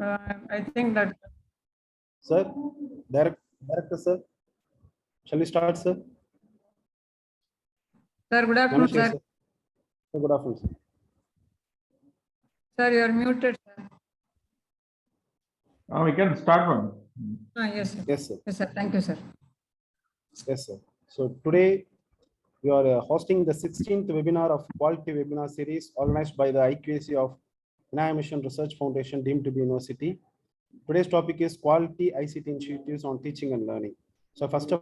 I think that. Sir, director, sir. Shall we start, sir? Sir, good afternoon, Namaste, sir. Good afternoon, sir. Sir, you are muted, sir. We can start one. Yes, sir. Yes, sir. Yes, sir. Thank you, sir. Yes, sir. So today we are hosting the 16th webinar of Quality Webinar Series organized by the IQAC of Vinaya Mission Research Foundation deemed to be university. Today's topic is Quality ICT Initiatives on Teaching and Learning. So first of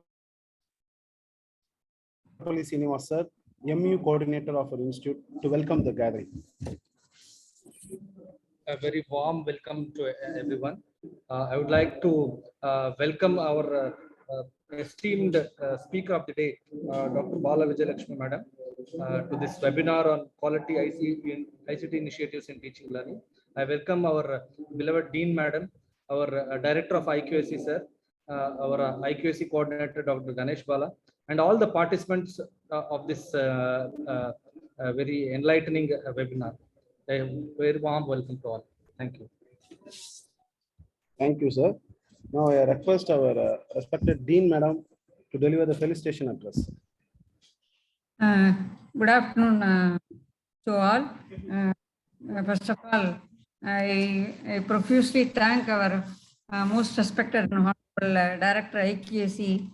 all, Srinivas sir, MU coordinator of our institute, to welcome the gathering. A very warm welcome to everyone. I would like to welcome our esteemed speaker of the day, Dr. Bala Vijayalakshmi Madam, to this webinar on quality ICT initiatives in teaching and learning. I welcome our beloved Dean Madam, our Director of IQAC Sir, our IQAC Coordinator Dr. Ganesh Bala, and all the participants of this very enlightening webinar. A very warm welcome to all. Thank you. Thank you, sir. Now I request our respected Dean Madam to deliver the felicitation address. Good afternoon to all. First of all, I profusely thank our most respected and honorable Director IQAC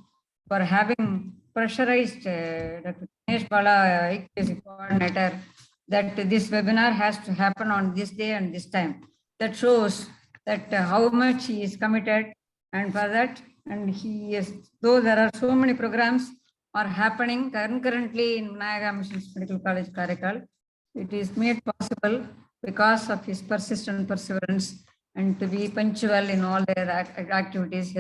for having pressurized Dr. Ganesh Bala, IQAC coordinator, that this webinar has to happen on this day and this time. That shows that how much he is committed, and for that, and he is, though there are so many programs are happening concurrently in Vinaya Mission's Medical College, Karaikal, it is made possible because of his persistent perseverance and to be punctual in all their activities,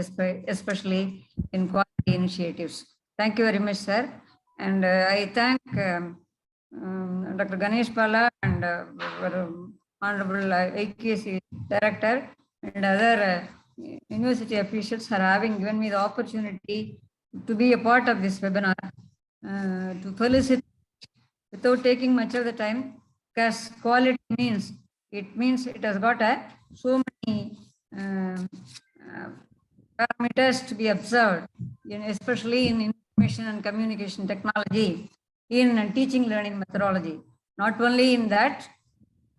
especially in quality initiatives. Thank you very much, sir. And I thank Dr. Ganesh Bala and Honorable IQAC Director and other university officials for having given me the opportunity to be a part of this webinar, to felicit without taking much of the time, because quality means it has got so many parameters to be observed, especially in information and communication technology, in teaching learning methodology. Not only in that,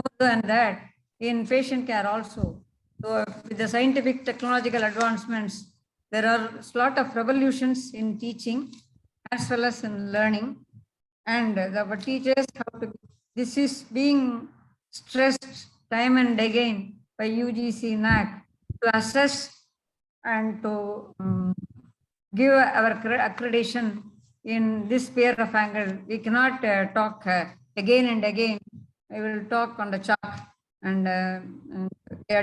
more than that, in patient care also. So with the scientific technological advancements, there are a lot of revolutions in teaching as well as in learning. And our teachers have to, this is being stressed time and again by UGC NAC to assess and to give our accreditation in this pair of angle. We cannot talk again and again. I will talk on the chalk, and a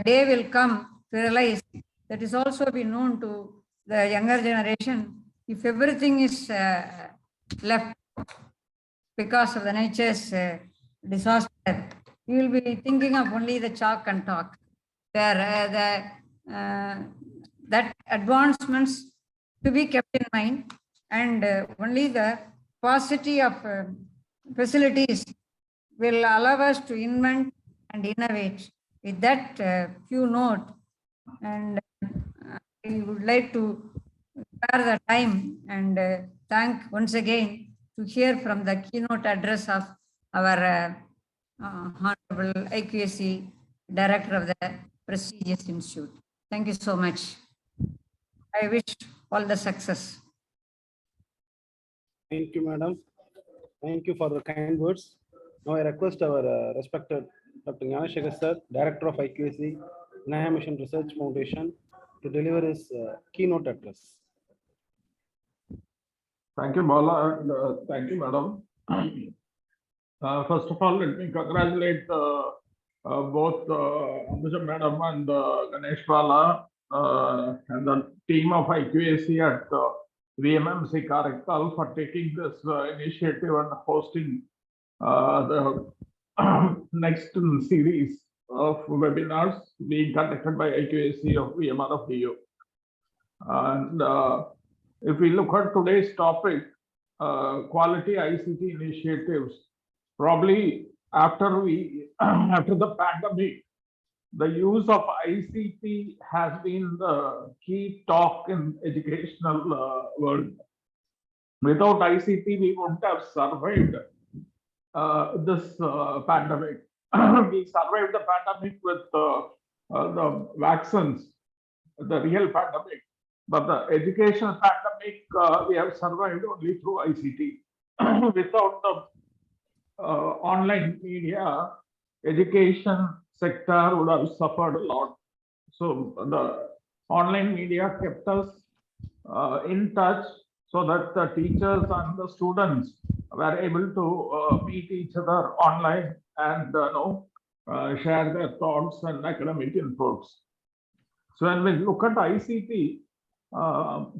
day will come to realize that is also be known to the younger generation. If everything is left because of the nature's disaster, you will be thinking of only the chalk and talk. There, that advancements to be kept in mind, and only the paucity of facilities will allow us to invent and innovate. With that few note, and I would like to spare the time and thank once again to hear from the keynote address of our Honorable IQAC Director of the prestigious institute. Thank you so much. I wish all the success. Thank you, madam. Thank you for the kind words. Now I request our respected Dr. Gnanashekhar sir, Director of IQAC, Vinaya Mission Research Foundation, to deliver his keynote address. Thank you, Bala, and thank you, madam. First of all, let me congratulate both Ambuja madam and Ganesh Bala and the team of IQAC at VMMC Karaikal for taking this initiative and hosting the next series of webinars being conducted by IQAC of VMRFDU. And if we look at today's topic, quality ICT initiatives, probably after the pandemic, the use of ICT has been the key talk in educational world. Without ICT, we wouldn't have survived this pandemic. We survived the pandemic with the vaccines, the real pandemic. But the educational pandemic, we have survived only through ICT. Without the online media, education sector would have suffered a lot. So the online media kept us in touch so that the teachers and the students were able to meet each other online and share their thoughts and academic inputs. So when we look at ICT,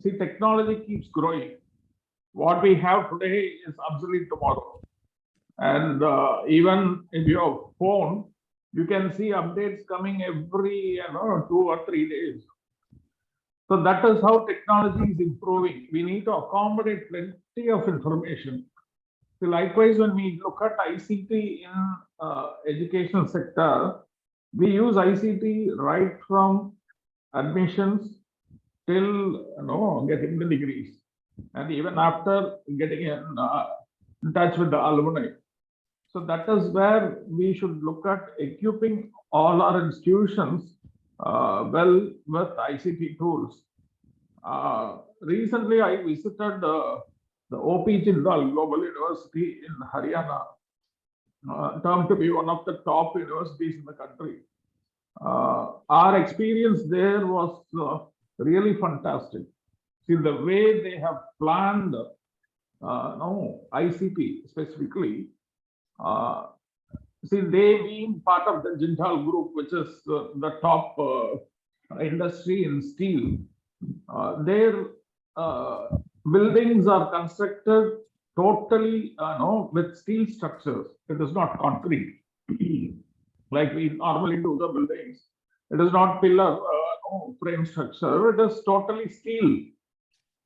see, technology keeps growing. What we have today is obsolete tomorrow. And even in your phone, you can see updates coming every 2 or 3 days. So that is how technology is improving. We need to accommodate plenty of information. So likewise, when we look at ICT in educational sector, we use ICT right from admissions till getting the degrees, and even after getting in touch with the alumni. So that is where we should look at equipping all our institutions well with ICT tools. Recently, I visited the OP Jindal Global University in Haryana, termed to be one of the top universities in the country. Our experience there was really fantastic. See, the way they have planned ICT specifically, see, they being part of the Jindal group, which is the top industry in steel, their buildings are constructed totally with steel structures. It is not concrete like we normally do the buildings. It is not pillar frame structure. It is totally steel.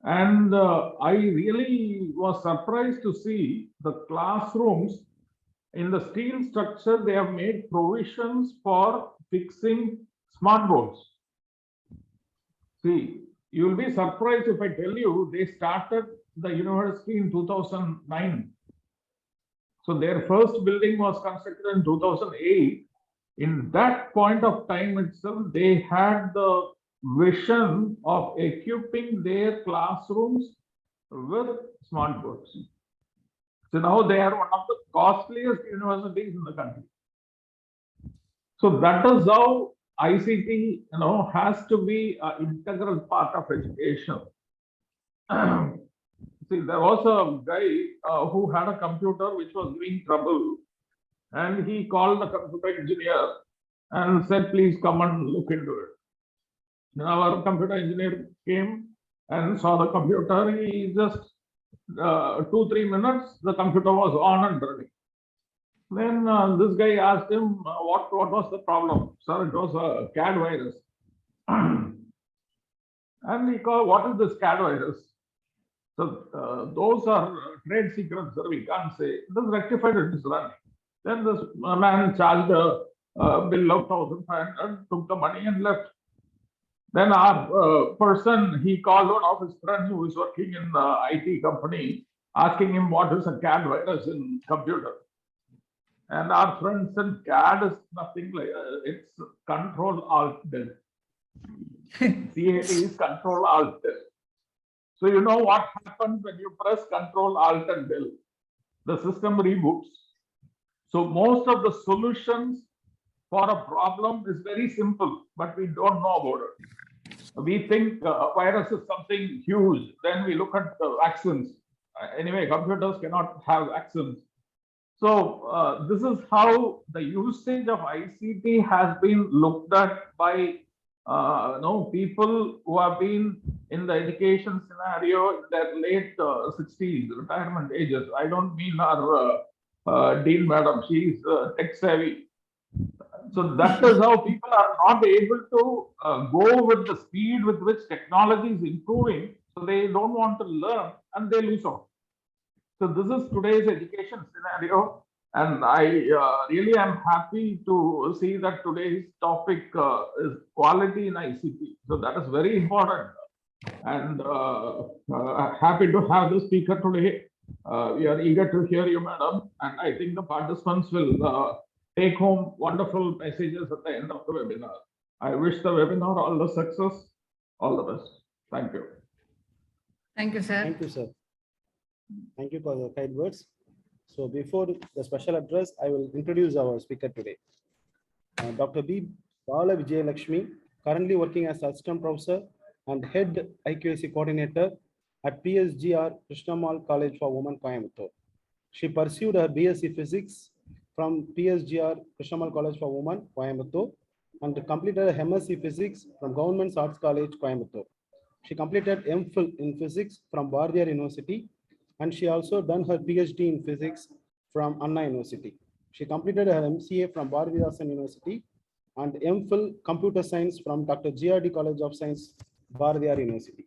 And I really was surprised to see the classrooms in the steel structure. They have made provisions for fixing smart boards. See, you will be surprised if I tell you they started the university in 2009. So their first building was constructed in 2008. In that point of time itself, they had the vision of equipping their classrooms with smart boards. So now they are one of the costliest universities in the country. So that is how ICT has to be an integral part of education. See, there was a guy who had a computer which was giving trouble, and he called the computer engineer and said, please come and look into it. Now our computer engineer came and saw the computer. He just 2-3 minutes, the computer was on and running. Then this guy asked him, what was the problem? Sir, it was a CAD virus. And he called, what is this CAD virus? So those are trade secrets that we can't say. It is rectified, it is running. Then this man charged a bill of 1,500, took the money and left. Then our person, he called one of his friends who is working in the IT company, asking him what is a CAD virus in computer. And our friend said, CAD is nothing like, it's Control-Alt-Del. CAD is Control-Alt-Del. So you know what happens when you press Control-Alt-Del? The system reboots. So most of the solutions for a problem is very simple, but we don't know about it. We think virus is something huge. Then we look at the vaccines. Anyway, computers cannot have vaccines. So this is how the usage of ICT has been looked at by people who have been in the education scenario in their late 60s, retirement ages. I don't mean our Dean Madam, she is tech savvy. So that is how people are not able to go with the speed with which technology is improving. So they don't want to learn and they lose out. So this is today's education scenario. And I really am happy to see that today's topic is quality in ICT. So that is very important. And happy to have the speaker today. We are eager to hear you, madam. And I think the participants will take home wonderful messages at the end of the webinar. I wish the webinar all the success, all the best. Thank you. Thank you, sir. Thank you, sir. Thank you for the kind words. So before the special address, I will introduce our speaker today. Dr. B. Bala Vijayalakshmi, currently working as assistant professor and head IQAC coordinator at PSGR Krishnamal College for Women, Coimbatore. She pursued her BSc Physics from PSGR Krishnamal College for Women, Coimbatore, and completed her MSc Physics from Government Arts College, Coimbatore. She completed MPhil in Physics from Bardiyar University, and she also done her PhD in Physics from Anna University. She completed her MCA from Bharatidasan University and MPhil Computer Science from Dr. GRD College of Science, Bardiyar University.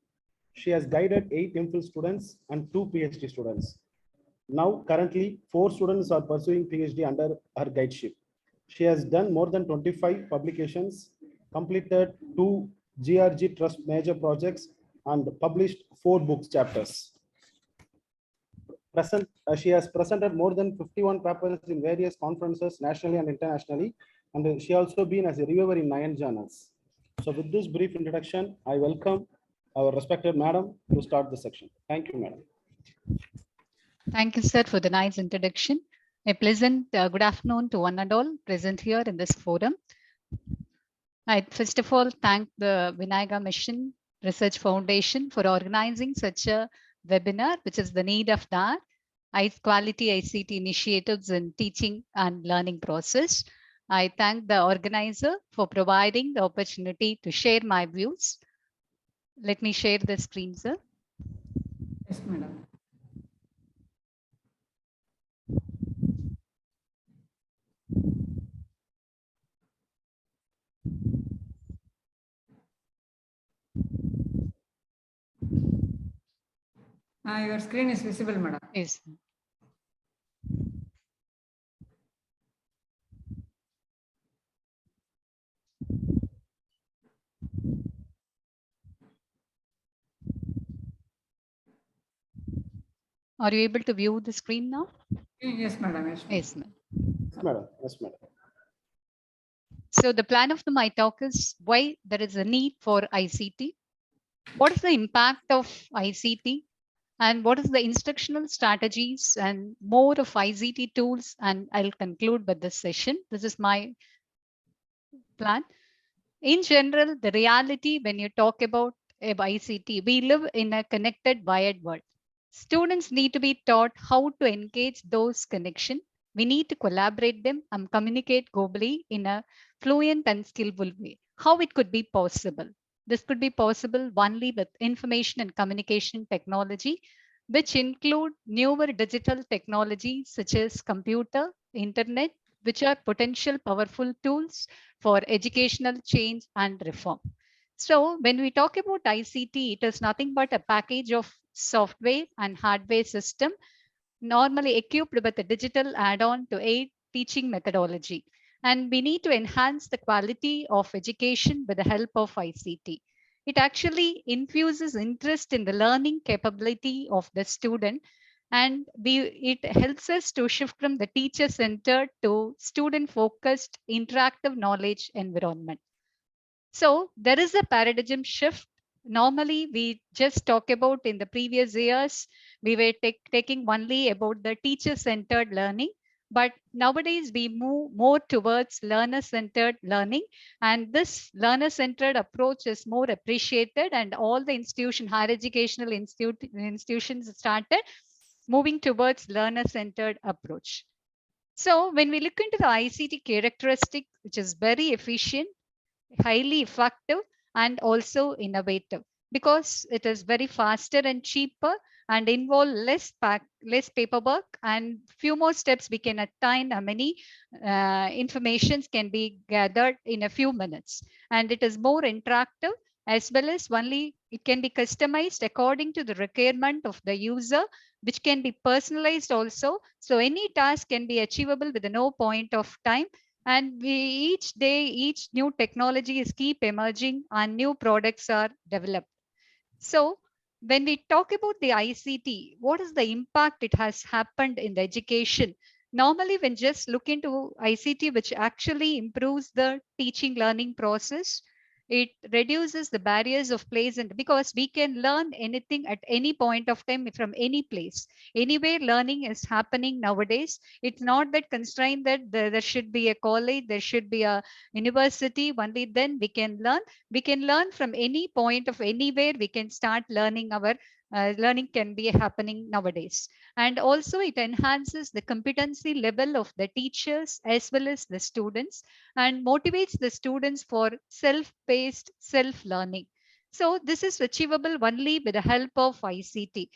She has guided 8 MPhil students and 2 PhD students. Now, currently, 4 students are pursuing PhD under her guideship. She has done more than 25 publications, completed 2 GRG Trust major projects, and published 4 books chapters. She has presented more than 51 papers in various conferences nationally and internationally, and she also been as a reviewer in 9 journals. So with this brief introduction, I welcome our respected madam to start the section. Thank you, madam. Thank you, sir, for the nice introduction. A pleasant good afternoon to one and all present here in this forum. I first of all thank the Vinayaga Mission Research Foundation for organizing such a webinar, which is the need of that quality ICT initiatives in teaching and learning process. I thank the organizer for providing the opportunity to share my views. Let me share the screen, sir. Yes, madam. Your screen is visible, madam. Yes. Are you able to view the screen now? Yes, madam. Yes, ma'am. Yes, madam. Yes, madam. So the plan of my talk is why there is a need for ICT. What is the impact of ICT? And what is the instructional strategies and more of ICT tools? And I'll conclude with this session. This is my plan. In general, the reality when you talk about ICT, we live in a connected, wired world. Students need to be taught how to engage those connections. We need to collaborate them and communicate globally in a fluent and skillful way. How it could be possible? This could be possible only with information and communication technology, which include newer digital technologies such as computer, internet, which are potential powerful tools for educational change and reform. So when we talk about ICT, it is nothing but a package of software and hardware system normally equipped with a digital add-on to aid teaching methodology. And we need to enhance the quality of education with the help of ICT. It actually infuses interest in the learning capability of the student, and it helps us to shift from the teacher-centered to student-focused interactive knowledge environment. So there is a paradigm shift. Normally, we just talk about in the previous years, we were taking only about the teacher-centered learning. But nowadays, we move more towards learner-centered learning. And this learner-centered approach is more appreciated. And all the higher educational institutions started moving towards learner-centered approach. So when we look into the ICT characteristic, which is very efficient, highly effective, and also innovative, because it is very faster and cheaper and involve less paperwork, and few more steps we can attain. Many informations can be gathered in a few minutes, and it is more interactive, as well as only it can be customized according to the requirement of the user which can be personalized also. So any task can be achievable with no point of time. And each day, each new technology is keep emerging and new products are developed. So when we talk about the ICT, what is the impact it has happened in the education? Normally, when just look into ICT, which actually improves the teaching learning process, it reduces the barriers of place, and because we can learn anything at any point of time from any place. Anywhere learning is happening nowadays. It's not that constraint that there should be a college, there should be a university, only then we can learn. We can learn from any point of anywhere. We can start learning. Our learning can be happening nowadays. And also it enhances the competency level of the teachers as well as the students, and motivates the students for self-paced self-learning. So this is achievable only with the help of ICT,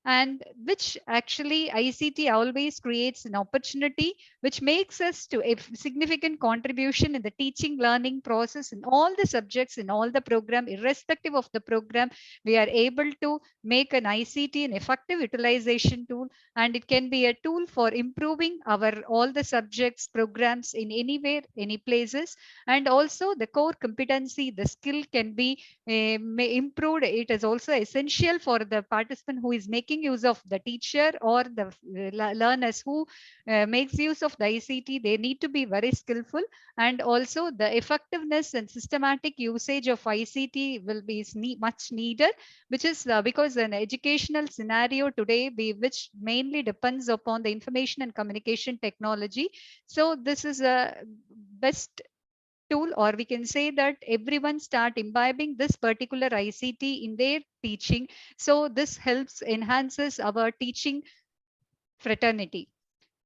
and which actually ICT always creates an opportunity which makes us to a significant contribution in the teaching learning process in all the subjects, in all the program, irrespective of the program. We are able to make an ICT an effective utilization tool, and it can be a tool for improving our all the subjects programs in anywhere, any places. And also the core competency, the skill can be improved. It is also essential for the participant who is making use of the teacher or the learners who makes use of the ICT. They need to be very skillful, and also the effectiveness and systematic usage of ICT will be much needed, which is because an educational scenario today which mainly depends upon the information and communication technology. So this is a best tool, or we can say that everyone start imbibing this particular ICT in their teaching. So this helps enhances our teaching fraternity.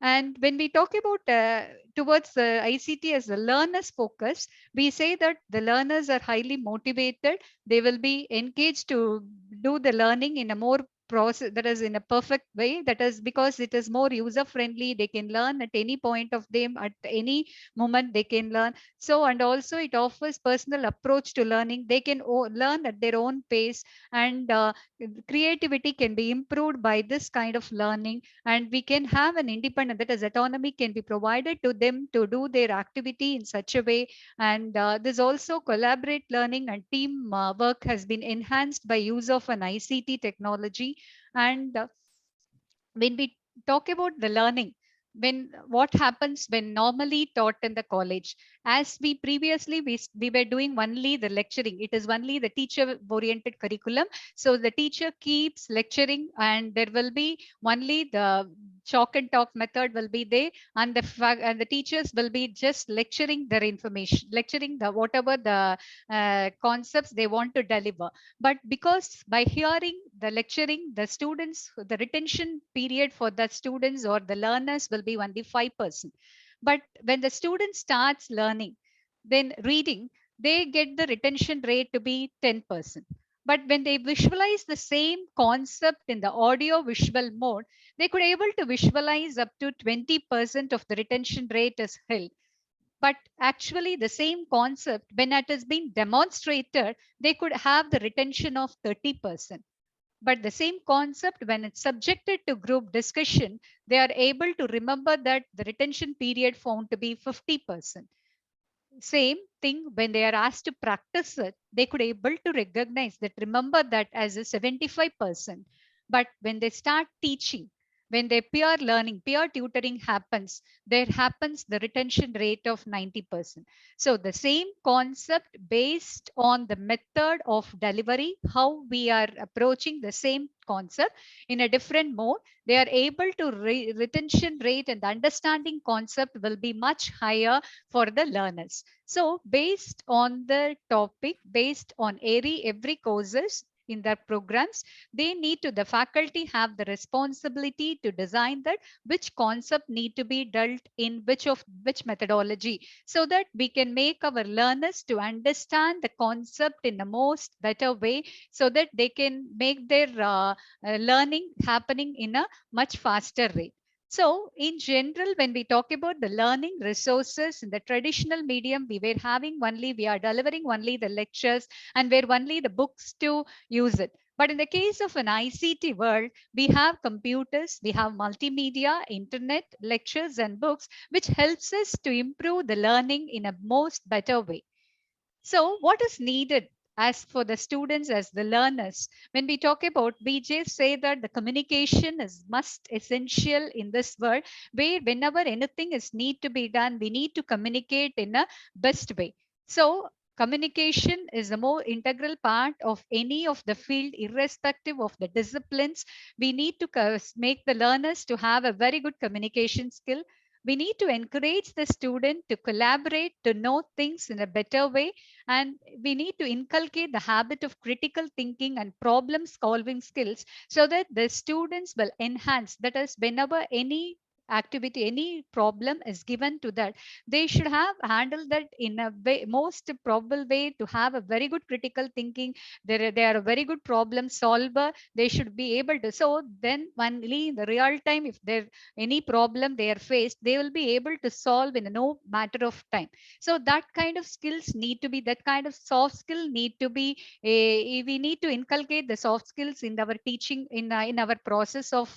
And when we talk about towards the ICT as the learners focus, we say that the learners are highly motivated. They will be engaged to do the learning in a more process, that is in a perfect way. That is because it is more user friendly. They can learn at any point of them, at any moment they can learn. So, and also it offers personal approach to learning. They can learn at their own pace, and creativity can be improved by this kind of learning. And we can have an independent, that is autonomy can be provided to them to do their activity in such a way. And this also collaborate learning and team work has been enhanced by use of an ICT technology. And when we talk about the learning, when what happens when normally taught in the college, as we previously we were doing only the lecturing, it is only the teacher oriented curriculum. So the teacher keeps lecturing, and there will be only the chalk and talk method will be there, and the teachers will be just lecturing their information, lecturing the whatever the concepts they want to deliver. But because by hearing the lecturing, the students, the retention period for the students or the learners will be only 5%. But when the student starts learning, then reading, they get the retention rate to be 10%. But when they visualize the same concept in the audio visual mode, they could able to visualize up to 20% of the retention rate is held. But actually the same concept, when it has been demonstrated, they could have the retention of 30%. But the same concept, when it's subjected to group discussion, they are able to remember that the retention period found to be 50%. Same thing, when they are asked to practice it, they could able to recognize that, remember that as a 75%. But when they start teaching, when their peer learning, peer tutoring happens, there happens the retention rate of 90%. So the same concept based on the method of delivery, how we are approaching the same concept in a different mode, they are able to retention rate and the understanding concept will be much higher for the learners. So based on the topic, based on every courses in their programs, they need to, the faculty have the responsibility to design that which concept need to be dealt in which methodology, so that we can make our learners to understand the concept in the most better way, so that they can make their learning happening in a much faster rate. So in general, when we talk about the learning resources in the traditional medium, we are delivering only the lectures and were only the books to use it. But in the case of an ICT world, we have computers, we have multimedia, internet, lectures, and books, which helps us to improve the learning in a most better way. So what is needed as for the students, as the learners? When we talk about, we just say that the communication is must essential in this world, where whenever anything is need to be done, we need to communicate in a best way. So communication is a more integral part of any of the field, irrespective of the disciplines. We need to make the learners to have a very good communication skill. We need to encourage the student to collaborate, to know things in a better way, and we need to inculcate the habit of critical thinking and problem solving skills, so that the students will enhance. That is, whenever any activity, any problem is given to that, they should have handled that in a way, most probable way, to have a very good critical thinking. They are a very good problem solver. They should be able to. So then only in the real time, if there any problem they are faced, they will be able to solve in a no matter of time. So that kind of skills need to be, that kind of soft skill need to be, we need to inculcate the soft skills in our teaching, in our process of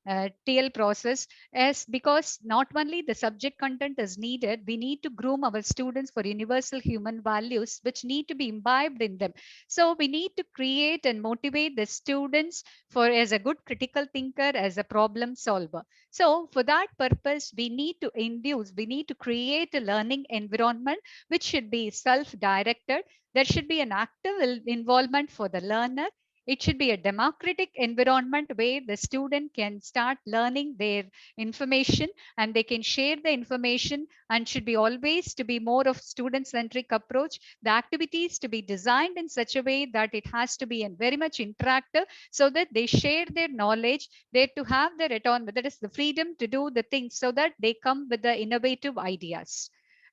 TL process, as because not only the subject content is needed, we need to groom our students for universal human values which need to be imbibed in them. So we need to create and motivate the students for as a good critical thinker, as a problem solver. So for that purpose, we need to induce, we need to create a learning environment which should be self-directed. There should be an active involvement for the learner. It should be a democratic environment where the student can start learning their information, and they can share the information, and should be always to be more of student-centric approach. The activities to be designed in such a way that it has to be very much interactive, so that they share their knowledge, they to have their autonomy, that is the freedom to do the things, so that they come with the innovative ideas.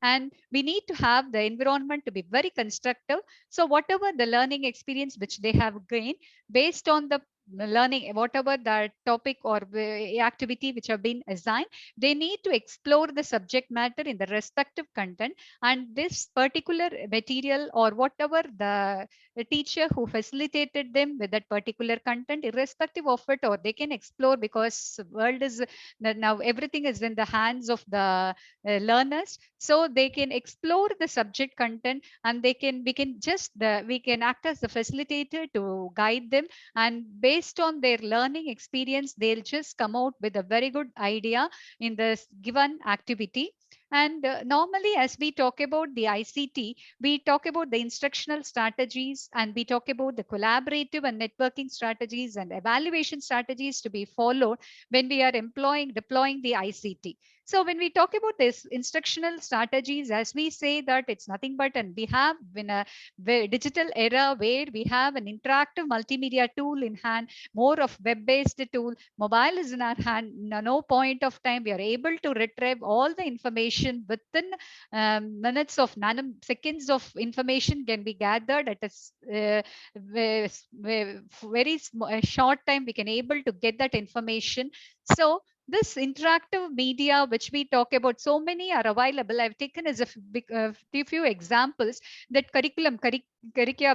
And we need to have the environment to be very constructive. So whatever the learning experience which they have gained, based on the learning, whatever the topic or activity which have been assigned, they need to explore the subject matter in the respective content, and this particular material or whatever the teacher who facilitated them with that particular content, irrespective of it, or they can explore, because world is now everything is in the hands of the learners. So they can explore the subject content, and we can act as the facilitator to guide them, and based on their learning experience, they'll just come out with a very good idea in this given activity. And normally, as we talk about the ICT, we talk about the instructional strategies, and we talk about the collaborative and networking strategies and evaluation strategies to be followed when we are deploying the ICT. So when we talk about this instructional strategies, as we say that it's nothing but, and we have in a digital era where we have an interactive multimedia tool in hand, more of web-based tool, mobile is in our hand, no point of time, we are able to retrieve all the information within minutes of nanoseconds of information can be gathered at a very short time, we can able to get that information. So this interactive media which we talk about, so many are available. I've taken as a few examples, that curricula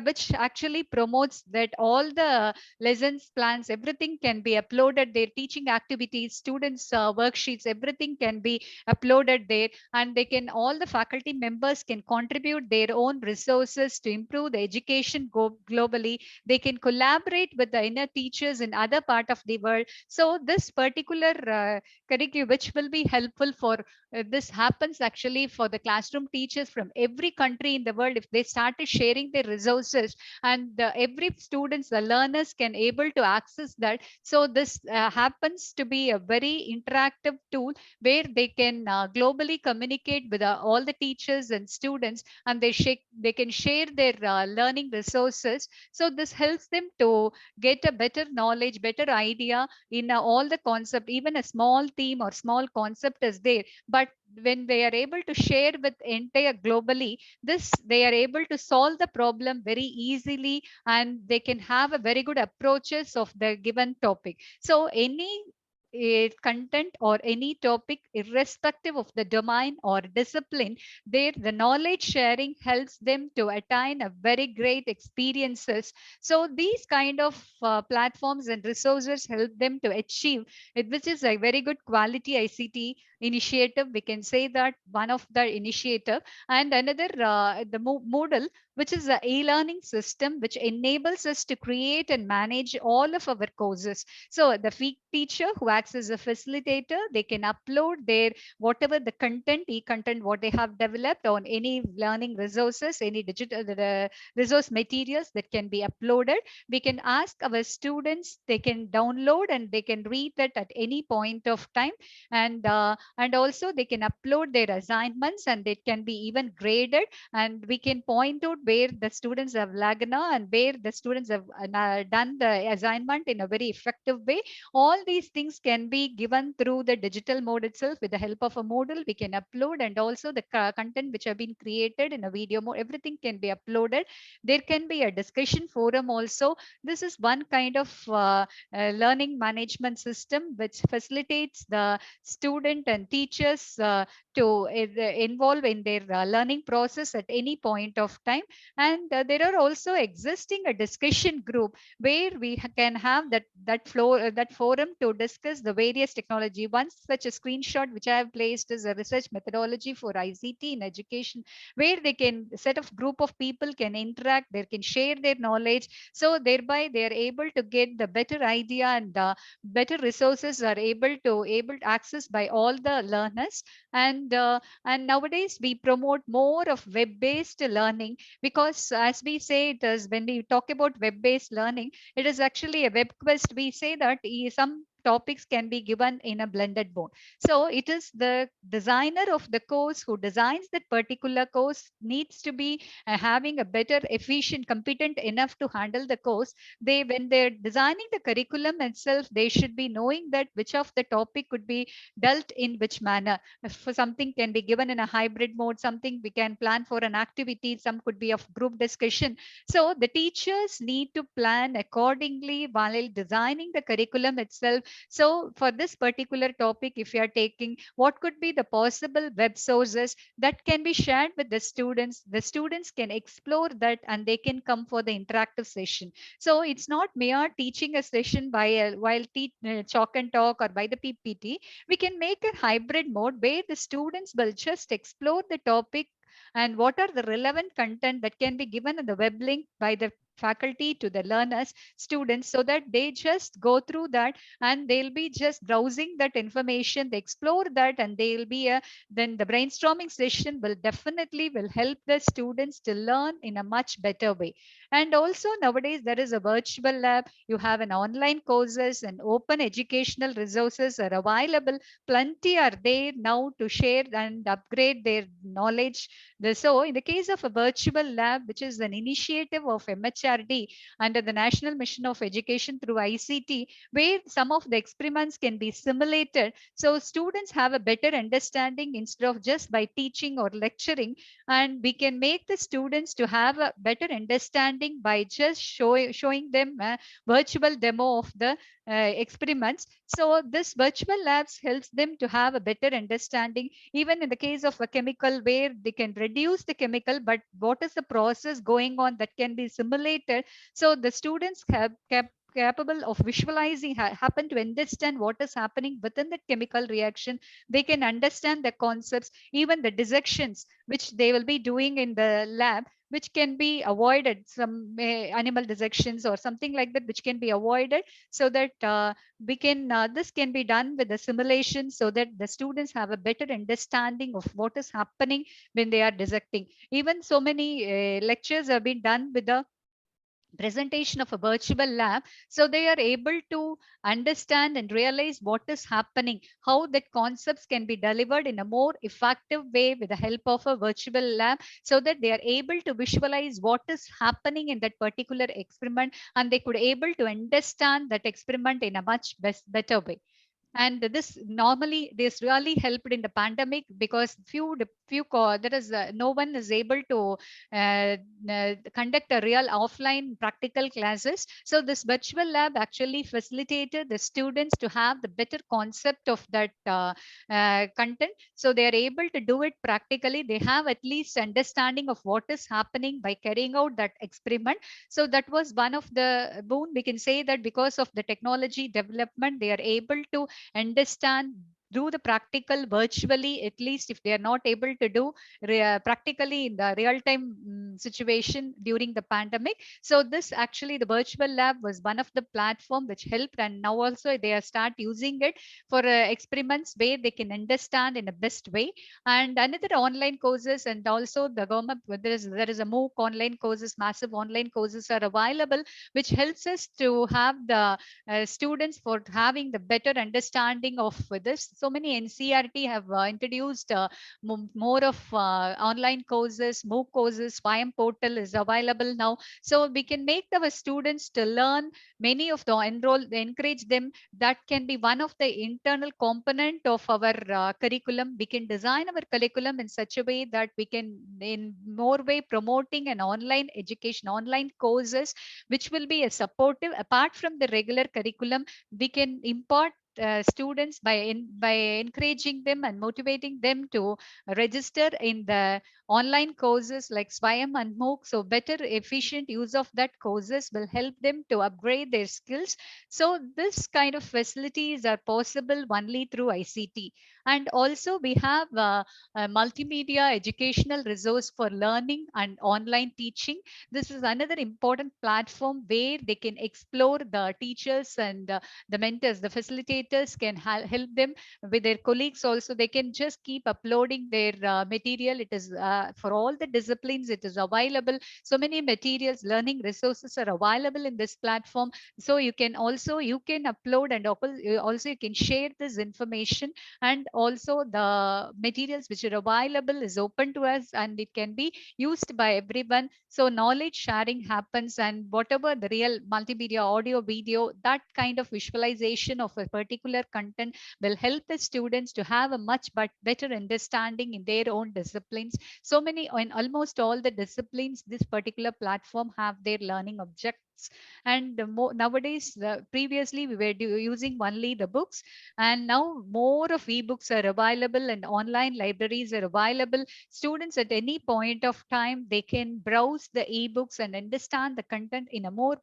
which actually promotes that all the lessons plans, everything can be uploaded, their teaching activities, students worksheets, everything can be uploaded there, and they can, all the faculty members can contribute their own resources to improve the education globally. They can collaborate with the inner teachers in other part of the world. So this particular curriculum which will be helpful for this happens actually for the classroom teachers from every country in the world, if they started sharing their resources, and every students, the learners can able to access that. So this happens to be a very interactive tool where they can globally communicate with all the teachers and students, and they can share their learning resources. So this helps them to get a better knowledge, better idea in all the concept. Even a small theme or small concept is there, but when they are able to share with entire globally, this they are able to solve the problem very easily, and they can have a very good approaches of the given topic. So any a content or any topic, irrespective of the domain or discipline, the knowledge sharing helps them to attain a very great experiences. So these kind of platforms and resources help them to achieve it, which is a very good quality ICT initiative. We can say that one of the initiative. And another the Moodle, which is a e-learning system which enables us to create and manage all of our courses. So the teacher who acts as a facilitator, they can upload their whatever the content, e-content, what they have developed on any learning resources, any digital resource materials that can be uploaded. We can ask our students, they can download and they can read that at any point of time. And also they can upload their assignments and it can be even graded, and we can point out where the students have lagged and where the students have done the assignment in a very effective way. All these things can be given through the digital mode itself. With the help of a Moodle, we can upload, and also the content which have been created in a video mode, everything can be uploaded. There can be a discussion forum also. This is one kind of learning management system which facilitates the student and teachers to involve in their learning process at any point of time. And there are also existing a discussion group where we can have that forum to discuss the various technology. One such a screenshot which I have placed is a research methodology for ICT in education, where they can set of group of people can interact, they can share their knowledge, so thereby they are able to get the better idea, and better resources are able to access by all the learners. And nowadays we promote more of web based learning, because as we say it is, when we talk about web based learning, it is actually a web quest. We say that some topics can be given in a blended mode. So it is the designer of the course who designs that particular course needs to be having a better, efficient, competent enough to handle the course. They, when they're designing the curriculum itself, they should be knowing that which of the topic could be dealt in which manner. If for something can be given in a hybrid mode, something we can plan for an activity, some could be of group discussion. So the teachers need to plan accordingly while designing the curriculum itself. So for this particular topic, if you are taking, what could be the possible web sources that can be shared with the students can explore that and they can come for the interactive session. So it's not mere teaching a session by while chalk and talk or by the PPT. We can make a hybrid mode where the students will just explore the topic and what are the relevant content that can be given in the web link by the faculty to the learners, students, so that they just go through that and they'll be just browsing that information, they explore that, and they'll be a, then the brainstorming session will definitely will help the students to learn in a much better way. And also nowadays there is a virtual lab, you have an online courses and open educational resources are available, plenty are there now to share and upgrade their knowledge. So in the case of a virtual lab, which is an initiative of MHRD under the National Mission of Education through ICT, where some of the experiments can be simulated, so students have a better understanding instead of just by teaching or lecturing, and we can make the students to have a better understanding by just showing them a virtual demo of the experiments. So this virtual labs helps them to have a better understanding, even in the case of a chemical where they can reduce the chemical, but what is the process going on that can be simulated. So the students have capable of visualizing, happen to understand what is happening within that chemical reaction. They can understand the concepts, even the dissections which they will be doing in the lab, which can be avoided, some animal dissections or something like that, which can be avoided, so that we can this can be done with the simulation, so that the students have a better understanding of what is happening when they are dissecting. Even so many lectures have been done with the presentation of a virtual lab, so they are able to understand and realize what is happening, how the concepts can be delivered in a more effective way with the help of a virtual lab, so that they are able to visualize what is happening in that particular experiment, and they could able to understand that experiment in a much better way. And this really helped in the pandemic, because there is no one is able to conduct a real offline practical classes. So this virtual lab actually facilitated the students to have the better concept of that content. So they are able to do it practically. They have at least understanding of what is happening by carrying out that experiment. So that was one of the boon. We can say that because of the technology development, they are able to understand, do the practical virtually, at least if they are not able to do practically in the real time situation during the pandemic. So this actually, the virtual lab was one of the platform which helped, and now also they are start using it for experiments where they can understand in a best way. And another online courses, and also the government, there is a MOOC online courses, massive online courses are available, which helps us to have the students for having the better understanding of this. So many NCRT have introduced more of online courses, MOOC courses. YM portal is available now. So we can make our students to learn many of the encourage them. That can be one of the internal component of our curriculum. We can design our curriculum in such a way that we can in more way promoting an online education, online courses, which will be a supportive apart from the regular curriculum. We can impart students by encouraging them and motivating them to register in the online courses like Swayam and MOOC. So better efficient use of that courses will help them to upgrade their skills. So this kind of facilities are possible only through ICT. And also we have a multimedia educational resource for learning and online teaching. This is another important platform where they can explore, the teachers and the mentors, the facilitators can help them with their colleagues also. They can just keep uploading their material. It is for all the disciplines, it is available. So many materials, learning resources are available in this platform. So you can upload, and also you can share this information. And also the materials which are available is open to us, and it can be used by everyone. So knowledge sharing happens, and whatever the real multimedia, audio, video, that kind of visualization of a particular content will help the students to have a much but better understanding in their own disciplines. So many, in almost all the disciplines, this particular platform have their learning objects. And nowadays, previously we were using only the books, and now more of ebooks are available and online libraries are available. Students at any point of time, they can browse the ebooks and understand the content in a more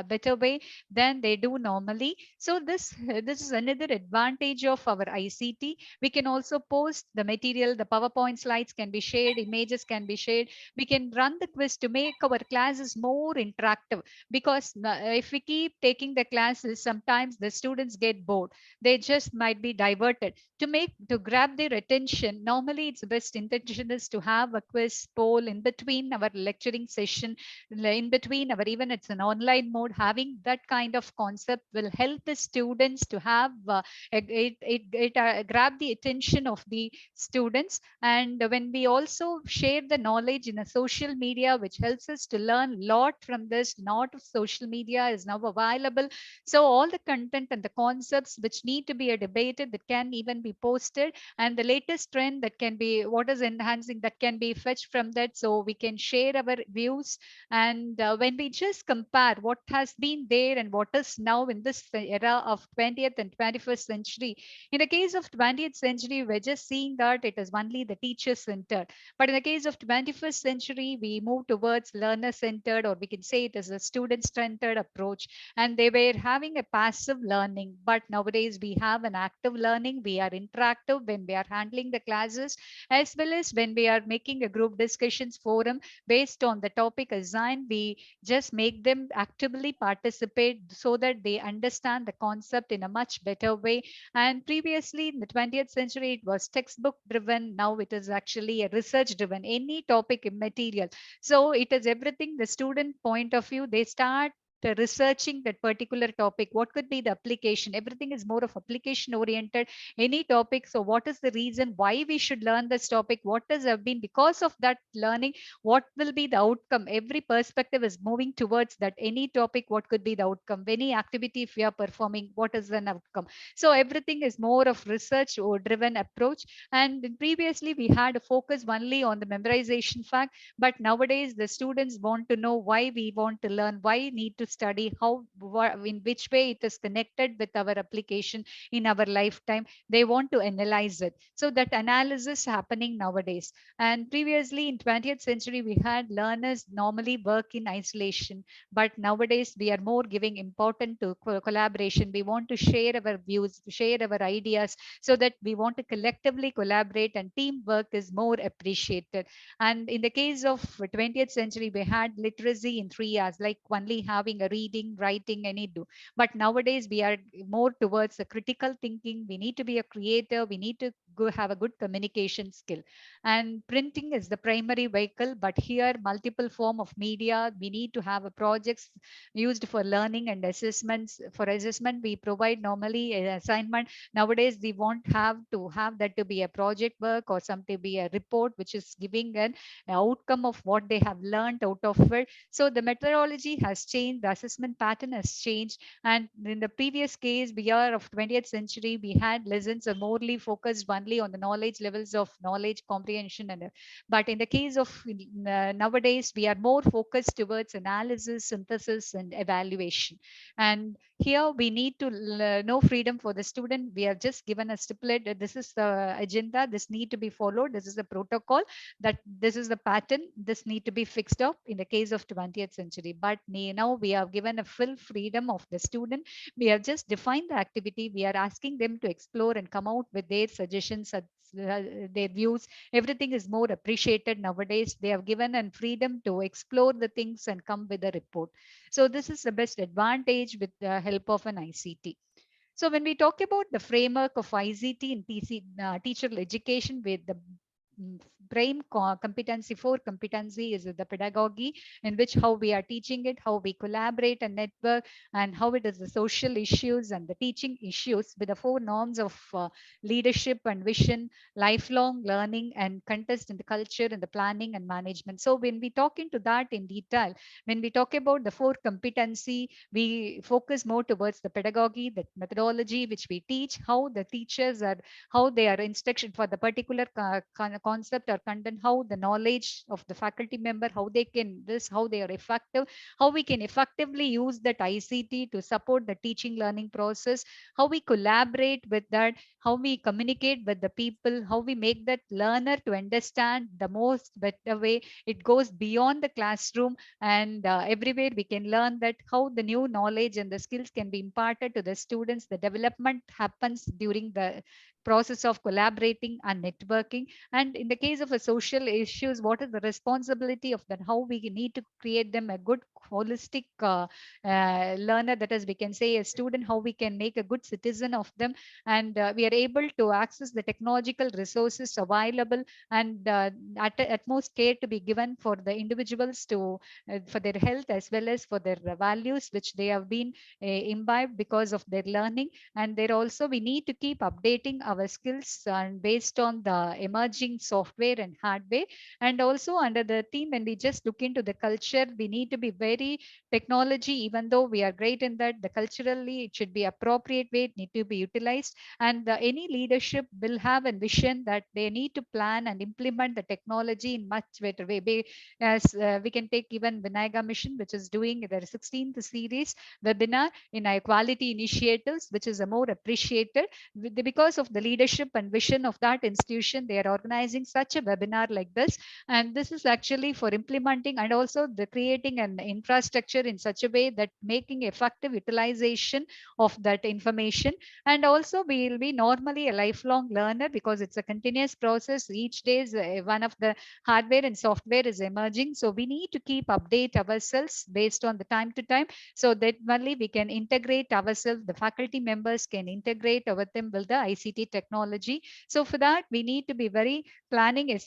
better way than they do normally. So this is another advantage of our ICT. We can also post the material, the PowerPoint slides can be shared, images can be shared. We can run the quiz to make our classes more interactive, because if we keep taking the classes, sometimes the students get bored. They just might be diverted. To grab their attention, normally it's the best intention is to have a quiz poll in between our lecturing session, in between our, even it's an online mode. Having that kind of concept will help the students to have grab the attention of the students. And when we also share the knowledge in a social media, which helps us to learn a lot from this, lot of social media is now available. So all the content and the concepts which need to be debated, that can even be posted, and the latest trend that can be what is enhancing, that can be fetched from that. So we can share our views. And when we just compare what has been there and what is now in this era of 20th and 21st century, in the case of 20th century, we're just seeing that it is only the teacher centered. But in the case of 21st century, we move towards learner centered, or we can say it is a student centered approach. And they were having a passive learning, but nowadays we have an active learning. We are interactive when we are handling the classes, as well as when we are making a group discussions forum based on the topic assigned. We just make them actively participate so that they understand the concept in a much better way. And previously in the 20th century, it was textbook driven. Now it is actually a research driven, any topic material. So it is everything the student point of view. They start researching that particular topic. What could be the application? Everything is more of application oriented, any topic. So what is the reason why we should learn this topic? What has been because of that learning? What will be the outcome? Every perspective is moving towards that. Any topic, what could be the outcome? Any activity, if we are performing, what is an outcome? So everything is more of research or driven approach. And previously we had a focus only on the memorization fact, but nowadays the students want to know why we want to learn, why need to study, how, in which way it is connected with our application in our lifetime. They want to analyze it. So that analysis happening nowadays. And previously in 20th century, we had learners normally work in isolation, but nowadays we are more giving important to collaboration. We want to share our views, share our ideas, so that we want to collectively collaborate, and teamwork is more appreciated. And in the case of 20th century, we had literacy in 3 hours, like only having a reading, writing, any do. But nowadays we are more towards a critical thinking. We need to be a creator. We need to go have a good communication skill. And printing is the primary vehicle, but here multiple form of media. We need to have a projects used for learning and assessments. For assessment, we provide normally an assignment. Nowadays, we won't have to have that to be a project work or some to be a report, which is giving an outcome of what they have learned out of it. So the methodology has changed, the assessment pattern has changed. And in the previous case, we are of 20th century, we had lessons are morely focused only on the knowledge levels of knowledge comprehension. And but in the case of nowadays, we are more focused towards analysis, synthesis, and evaluation. And here we need to know freedom for the student. We are just given a stipulate, this is the agenda, this need to be followed, this is the protocol, that this is the pattern, this need to be fixed up in the case of 20th century. But now we are given a full freedom of the student. We have just defined the activity. We are asking them to explore and come out with their suggestions, their views. Everything is more appreciated nowadays. They have given and freedom to explore the things and come with a report. So this is the best advantage with the help of an ICT. So when we talk about the framework of ICT in teacher education, with the prime competency, for competency is the pedagogy, in which how we are teaching it, how we collaborate and network, and how it is the social issues and the teaching issues, with the 4 norms of leadership and vision, lifelong learning, and contest in the culture and the planning and management. So when we talk into that in detail, when we talk about the 4 competency, we focus more towards the pedagogy, the methodology which we teach, how the teachers are, how they are instruction for the particular concept or content, how the knowledge of the faculty member, how they can this, how they are effective, how we can effectively use that ICT to support the teaching learning process, how we collaborate with that, how we communicate with the people, how we make that learner to understand the most better way. It goes beyond the classroom, and everywhere we can learn that how the new knowledge and the skills can be imparted to the students. The development happens during the process of collaborating and networking. And in the case of a social issues, what is the responsibility of that, how we need to create them a good holistic learner, that is we can say a student, how we can make a good citizen of them. And we are able to access the technological resources available, and utmost care to be given for the individuals to for their health as well as for their values which they have been imbibed because of their learning. And there also we need to keep updating our skills and based on the emerging software and hardware. And also under the theme, when we just look into the culture, we need to be very technology, even though we are great in that, the culturally it should be appropriate way, it need to be utilized. And any leadership will have a vision that they need to plan and implement the technology in much better way. As we can take even Vinayaga Mission, which is doing their 16th series webinar in equality initiatives, which is a more appreciated because of the leadership and vision of that institution. They are organizing such a webinar like this, and this is actually for implementing and also the creating an infrastructure in such a way that making effective utilization of that information. And also we will be normally a lifelong learner because it's a continuous process. Each day is one of the hardware and software is emerging, so we need to keep update ourselves based on the time to time, so that only we can integrate ourselves, the faculty members can integrate our them with the ICT technology. So for that we need to be very planning is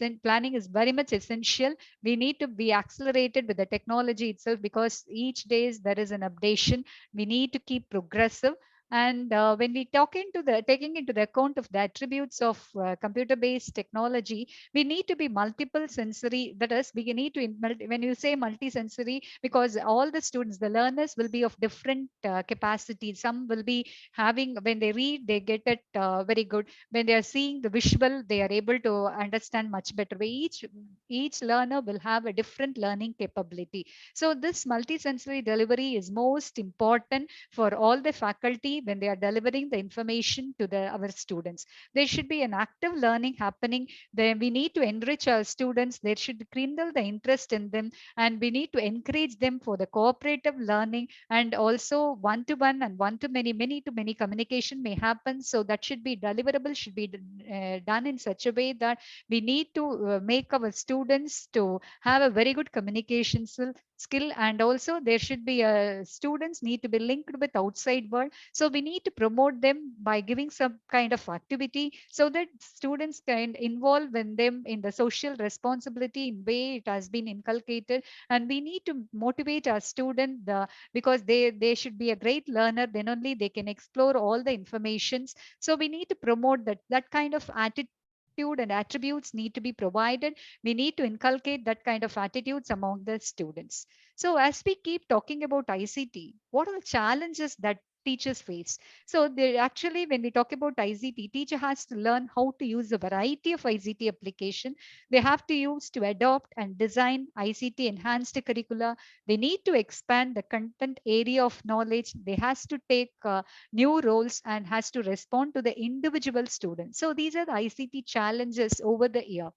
very much essential. We need to be accelerated with the technology itself. because each days there is an updation. We need to keep progressive. And when we taking into the account of the attributes of computer-based technology, we need to be multiple sensory. That is, we need to, when you say multi-sensory, because all the students, the learners will be of different capacities. Some will be having, when they read, they get it very good. When they are seeing the visual, they are able to understand much better. Each learner will have a different learning capability. So this multi-sensory delivery is most important for all the faculty when they are delivering the information to our students. There should be an active learning happening. Then we need to enrich our students. There should kindle the interest in them, and we need to encourage them for the cooperative learning, and also one-to-one and one-to-many, many-to-many communication may happen. So that should be deliverable, should be done in such a way that we need to make our students to have a very good communication skill, and also there should be students need to be linked with outside world. So we need to promote them by giving some kind of activity so that students can involve in them in the social responsibility in way it has been inculcated. And we need to motivate our student because they should be a great learner, then only they can explore all the informations. So we need to promote that kind of attitude and attributes need to be provided. We need to inculcate that kind of attitudes among the students. So as we keep talking about ICT, what are the challenges that teachers face? So they actually, when we talk about ICT, teacher has to learn how to use a variety of ICT application. They have to use to adopt and design ICT enhanced curricula. They need to expand the content area of knowledge. They has to take new roles and has to respond to the individual students. So these are the ICT challenges over the year.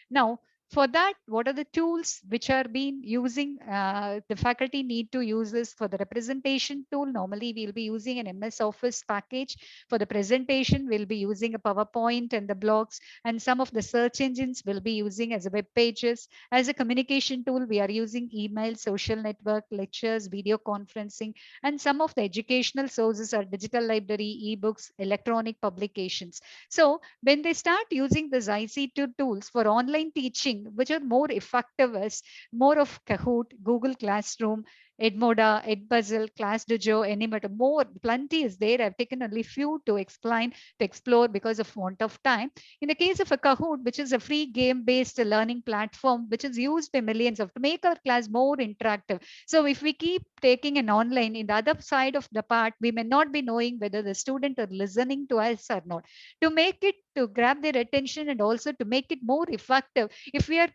Now, for that, what are the tools which are being using? The faculty need to use this for the representation tool. Normally, we'll be using an MS Office package. For the presentation, we'll be using a PowerPoint and the blogs, and some of the search engines will be using as a web pages. As a communication tool, we are using email, social network, lectures, video conferencing, and some of the educational sources are digital library, ebooks, electronic publications. So when they start using these ICT tools for online teaching, which are more effective as more of Kahoot, Google Classroom, Edmodo, Edpuzzle, ClassDojo, Animator, more plenty is there. I've taken only few to explore because of want of time. In the case of a Kahoot, which is a free game-based learning platform, which is used by millions of to make our class more interactive. So if we keep taking an online, in the other side of the part, we may not be knowing whether the student are listening to us or not. To make it to grab their attention and also to make it more effective, if we are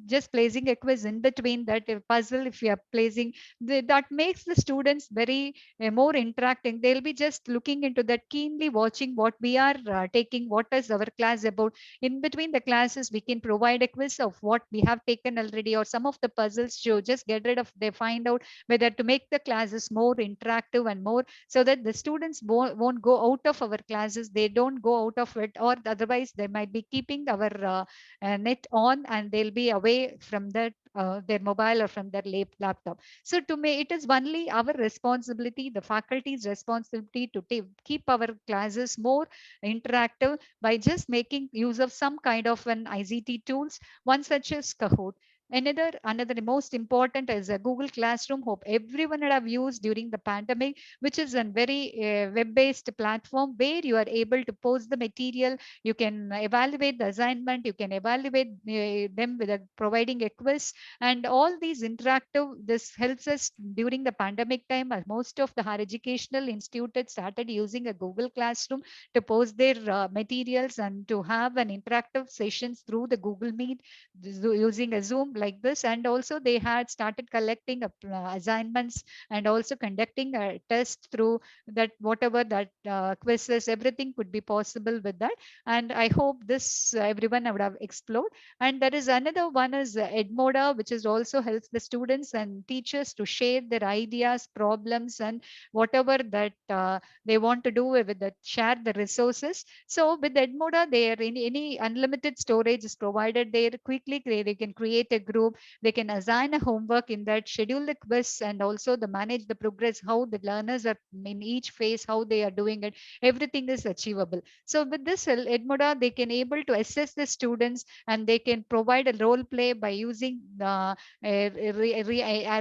just placing a quiz in between that puzzle, if we are placing that makes the students very more interacting. They'll be just looking into that, keenly watching what we are taking, what is our class about. In between the classes, we can provide a quiz of what we have taken already, or some of the puzzles to just get rid of. They find out whether to make the classes more interactive and more, so that the students won't go out of our classes. They don't go out of it, or otherwise they might be keeping our net on and they'll be away from that their mobile or from their laptop. So to me, it is only our responsibility, the faculty's responsibility to keep our classes more interactive by just making use of some kind of an ICT tools, one such as Kahoot. Another most important is a Google Classroom. Hope everyone would have used during the pandemic, which is a very web-based platform where you are able to post the material. You can evaluate the assignment. You can evaluate them with providing a quiz, and all these interactive. This helps us during the pandemic time. As most of the higher educational institutes started using a Google Classroom to post their materials and to have an interactive sessions through the Google Meet using a Zoom like this. And also they had started collecting assignments and also conducting a test through that, whatever that quizzes, everything could be possible with that. And I hope this everyone would have explored. And there is another one is Edmodo, which is also helps the students and teachers to share their ideas, problems, and whatever that they want to do with that, share the resources. So with Edmodo, there in any unlimited storage is provided there. Quickly they can create a group. They can assign a homework in that, schedule the quiz, and also the manage the progress, how the learners are in each phase, how they are doing it. Everything is achievable. So with this Edmoda, they can able to assess the students, and they can provide a role play by using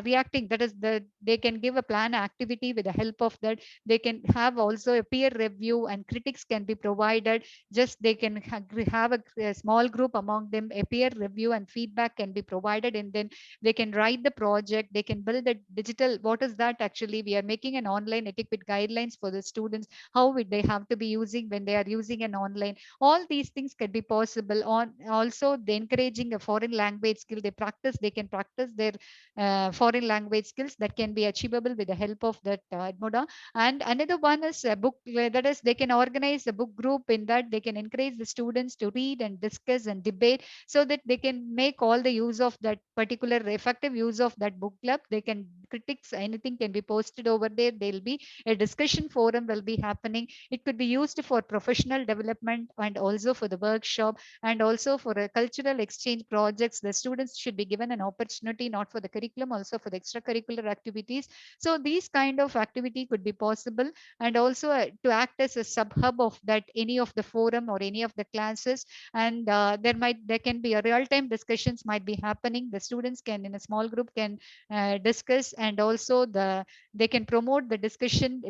reacting. That is they can give a plan activity with the help of that. They can have also a peer review, and critics can be provided. Just they can have a small group among them, a peer review and feedback can be provided, and then they can write the project. They can build a digital, what is that actually, we are making an online etiquette guidelines for the students, how would they have to be using when they are using an online. All these things can be possible. On also the encouraging a foreign language skill, they can practice their foreign language skills that can be achievable with the help of that Edmoda. And another one is a book, that is they can organize a book group. In that they can encourage the students to read and discuss and debate, so that they can make all the use of that particular effective use of that book club. They can critics, anything can be posted over there. There'll be a discussion forum will be happening. It could be used for professional development, and also for the workshop, and also for a cultural exchange projects. The students should be given an opportunity, not for the curriculum, also for the extracurricular activities. So these kind of activity could be possible, and also to act as a sub hub of that any of the forum or any of the classes. And there can be a real time discussions might be happening. The students can in a small group can discuss, and also they can promote the discussion,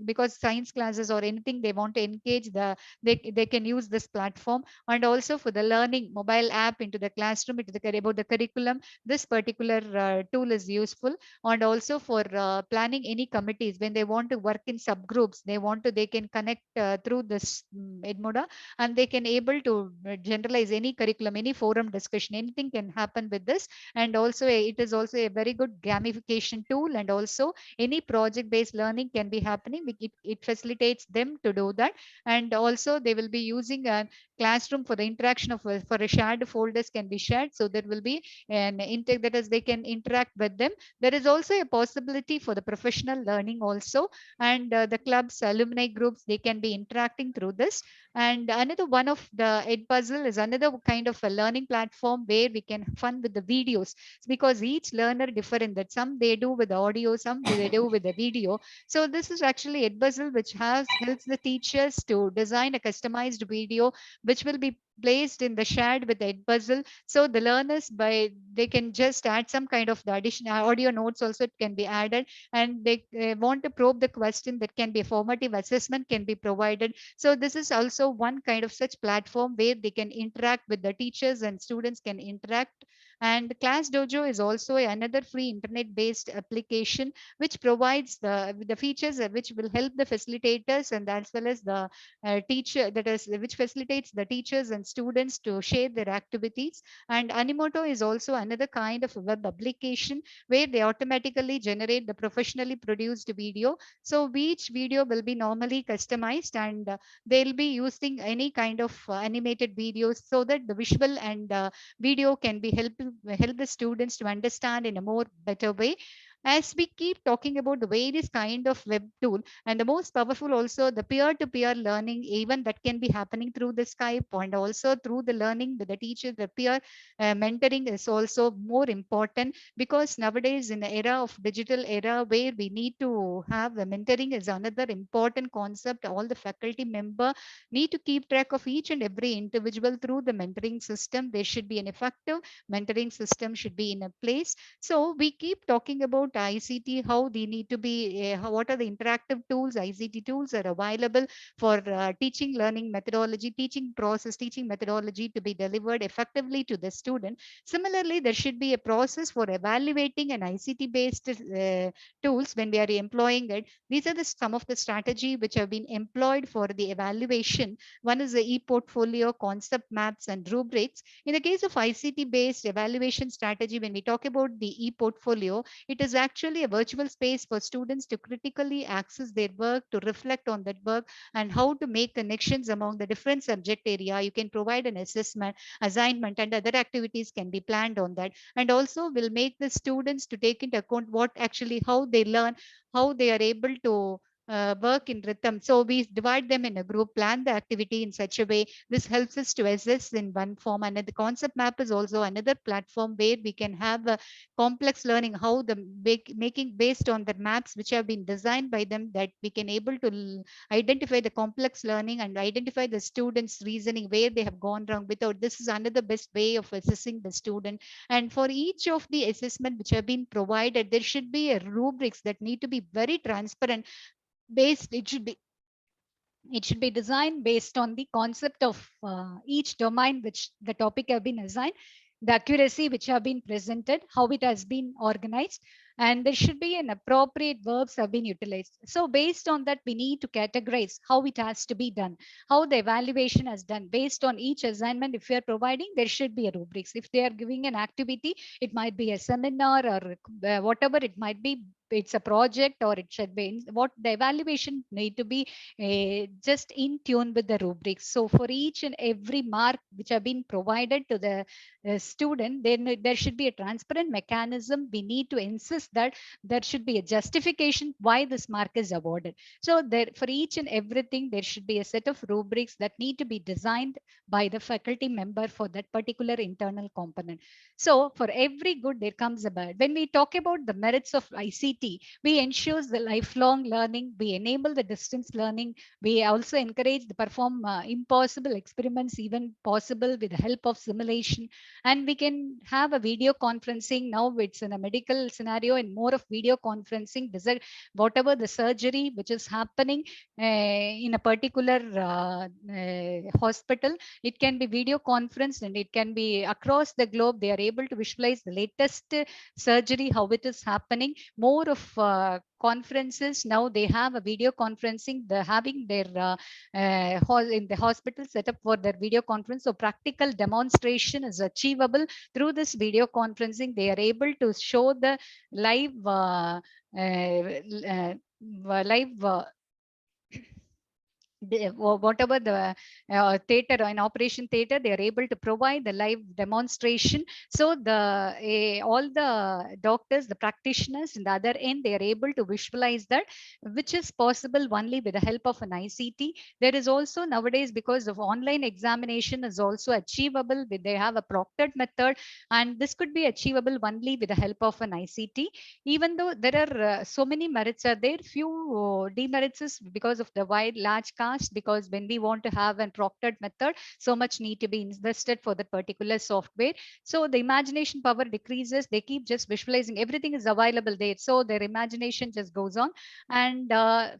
because science classes or anything they want to engage they can use this platform. And also for the learning mobile app into the classroom, about the curriculum, this particular tool is useful. And also for planning any committees when they want to work in subgroups, they can connect through this Edmoda, and they can able to generalize any curriculum, any forum discussion, anything can happen with this. And also it is also a very good gamification tool, and also any project based learning can be happening. It facilitates them to do that. And also they will be using a classroom for the interaction of for a shared folders can be shared, so there will be an intake, that is they can interact with them. There is also a possibility for the professional learning also, and the clubs, alumni groups, they can be interacting through this. And another one of the Edpuzzle is another kind of a learning platform where we can fun with the videos, because each learner different, that some they do with the audio, some they do with the video. So this is actually Edpuzzle, which helps the teachers to design a customized video, which will be placed in the shared with the Edpuzzle. So the learners they can just add some kind of the additional audio notes also, it can be added. And they want to probe the question, that can be a formative assessment can be provided. So this is also one kind of such platform where they can interact with the teachers and students can interact. And Class Dojo is also another free internet based application which provides the features which will help the facilitators, and as well as the teacher, that is which facilitates the teachers and students to share their activities. And Animoto is also another kind of web application where they automatically generate the professionally produced video. So each video will be normally customized, and they'll be using any kind of animated videos, so that the visual and video can be help the students to understand in a more better way. As we keep talking about the various kind of web tool, and the most powerful also the peer-to-peer learning, even that can be happening through the Skype, and also through the learning with the teacher, the peer mentoring is also more important, because nowadays in the era of digital era where we need to have the mentoring is another important concept. All the faculty member need to keep track of each and every individual through the mentoring system. There should be an effective mentoring system should be in a place. So we keep talking about ICT, how they need to be, what are the interactive tools, ICT tools are available for teaching learning methodology, teaching process, teaching methodology to be delivered effectively to the student. Similarly, there should be a process for evaluating an ICT based tools when we are employing it. These are some of the strategy which have been employed for the evaluation. One is the e-portfolio, concept maps, and rubrics. In the case of ICT based evaluation strategy, when we talk about the e-portfolio, it is actually a virtual space for students to critically access their work, to reflect on that work, and how to make connections among the different subject area. You can provide an assessment, assignment, and other activities can be planned on that. And also will make the students to take into account what actually, how they learn, how they are able to work in rhythm. So we divide them in a group, plan the activity in such a way. This helps us to assess in one form. And the concept map is also another platform where we can have a complex learning, how the making based on the maps which have been designed by them, that we can able to identify the complex learning and identify the students' reasoning, where they have gone wrong without. This is another best way of assessing the student. And for each of the assessment which have been provided, there should be a rubrics that need to be very transparent based. It should be designed based on the concept of each domain which the topic have been assigned, the accuracy which have been presented, how it has been organized, and there should be an appropriate verbs have been utilized. So based on that, we need to categorize how it has to be done, how the evaluation has done based on each assignment. If we are providing, there should be a rubrics. If they are giving an activity, it might be a seminar or whatever it might be. It's a project or it should be what the evaluation need to be just in tune with the rubrics. So for each and every mark which have been provided to the student, then there should be a transparent mechanism. We need to insist that there should be a justification why this mark is awarded. So there, for each and everything, there should be a set of rubrics that need to be designed by the faculty member for that particular internal component. So for every good, there comes a bad. When we talk about the merits of ICT, we ensure the lifelong learning, we enable the distance learning, we also encourage the perform impossible experiments, even possible with the help of simulation. And we can have a video conferencing. Now it's in a medical scenario and more of video conferencing, whatever the surgery which is happening in a particular hospital, it can be video conference and it can be across the globe. They are able to visualize the latest surgery, how it is happening. More of conferences now, they have a video conferencing. They're having their in the hospital set up for their video conference. So practical demonstration is achievable through this video conferencing. They are able to show the live whatever the theater in operation theater, they are able to provide the live demonstration. So the all the doctors, the practitioners in the other end, they are able to visualize that, which is possible only with the help of an ICT. There is also nowadays, because of online examination is also achievable with, they have a proctored method, and this could be achievable only with the help of an ICT. Even though there are so many merits are there, few demerits is because of the large cost, because when we want to have a proctored method, so much need to be invested for that particular software. So the imagination power decreases. They keep just visualizing, everything is available there, so their imagination just goes on. And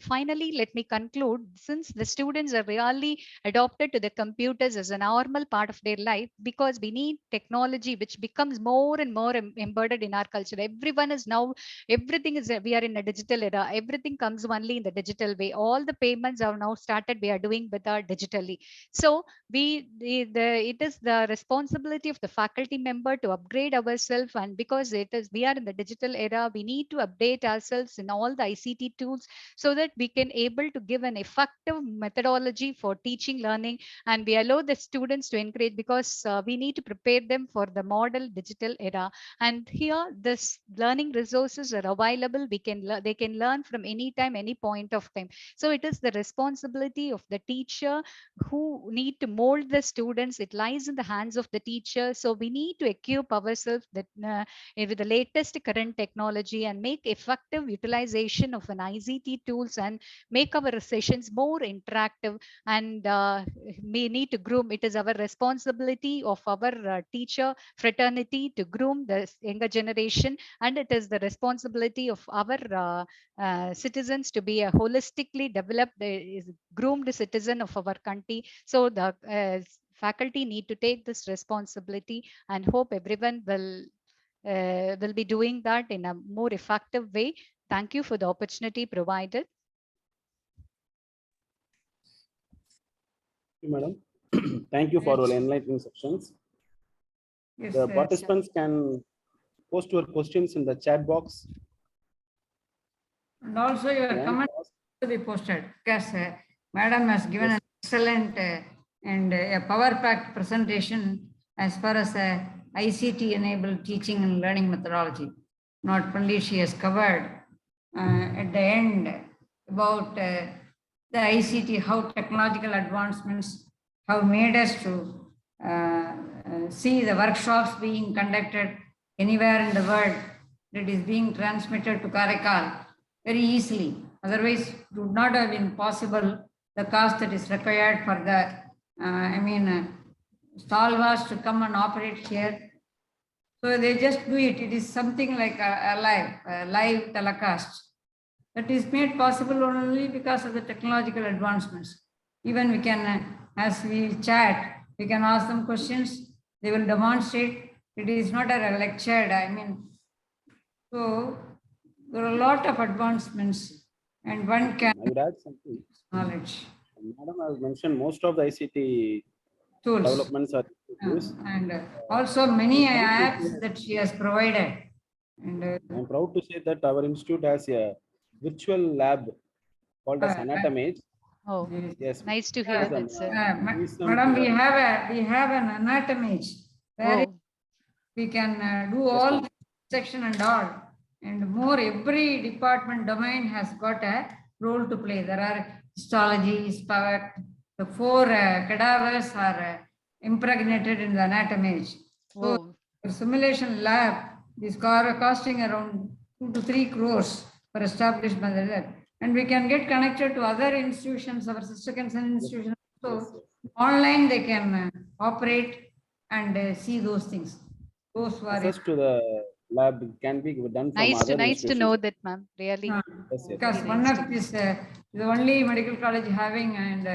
finally, let me conclude, since the students are really adopted to the computers as a normal part of their life, because we need technology which becomes more and more embedded in our culture. Everyone is now, everything is, we are in a digital era, everything comes only in the digital way. All the payments are now started, we are doing with our digitally. So it is the responsibility of the faculty member to upgrade ourselves, and because we are in the digital era, we need to update ourselves in all the ICT tools, so that we can able to give an effective methodology for teaching learning, and we allow the students to encourage, because we need to prepare them for the model digital era. And here this learning resources are available. They can learn from any time, any point of time. So it is the responsibility of the teacher who need to mold the students. It lies in the hands of the teacher. So we need to equip ourselves that with the latest current technology, and make effective utilization of an ICT tools, and make our sessions more interactive. And we need to groom. It is our responsibility of our teacher fraternity to groom the younger generation, and it is the responsibility of our citizens to be a holistically developed, groomed citizen of our country. So the faculty need to take this responsibility, and hope everyone will be doing that in a more effective way. Thank you for the opportunity provided. Thank you, madam. Thank you for Yes. your enlightening sections. Yes, The sir. participants can post your questions in the chat box. And also your And comments to be posted, because Madam has given Yes. an excellent and a power-packed presentation as far as ICT-enabled teaching and learning methodology. Not only she has covered at the end about the ICT, how technological advancements have made us to see the workshops being conducted anywhere in the world that is being transmitted to Karaikal very easily. Otherwise, it would not have been possible, the cost that is required for the, stalwarts to come and operate here. So they just do it. It is something like a live telecast. That is made possible only because of the technological advancements. Even we can, as we chat, we can ask them questions, they will demonstrate. It is not a lecture, so there are a lot of advancements and one can I would add something. knowledge Madam has mentioned most of the ICT tools. developments are used. And also many apps that she has provided. And I'm proud to say that our institute has a virtual lab called as Anatomage. Oh, Yes. nice to hear that, sir. Madam, we have an anatomage where Oh, we can do all the section and all, and more. Every department domain has got a role to play. There are histology, the 4 cadavers are impregnated in the anatomage. So oh, the simulation lab is costing around 2 to 3 crores for establishment there. And we can get connected to other institutions, our sister concern institutions. So online they can operate and see those things. Those who are Access to the lab can be done from nice other to institutions. know that, ma'am. Really. Yes, yes. because Very one nice of to this the only medical college having, and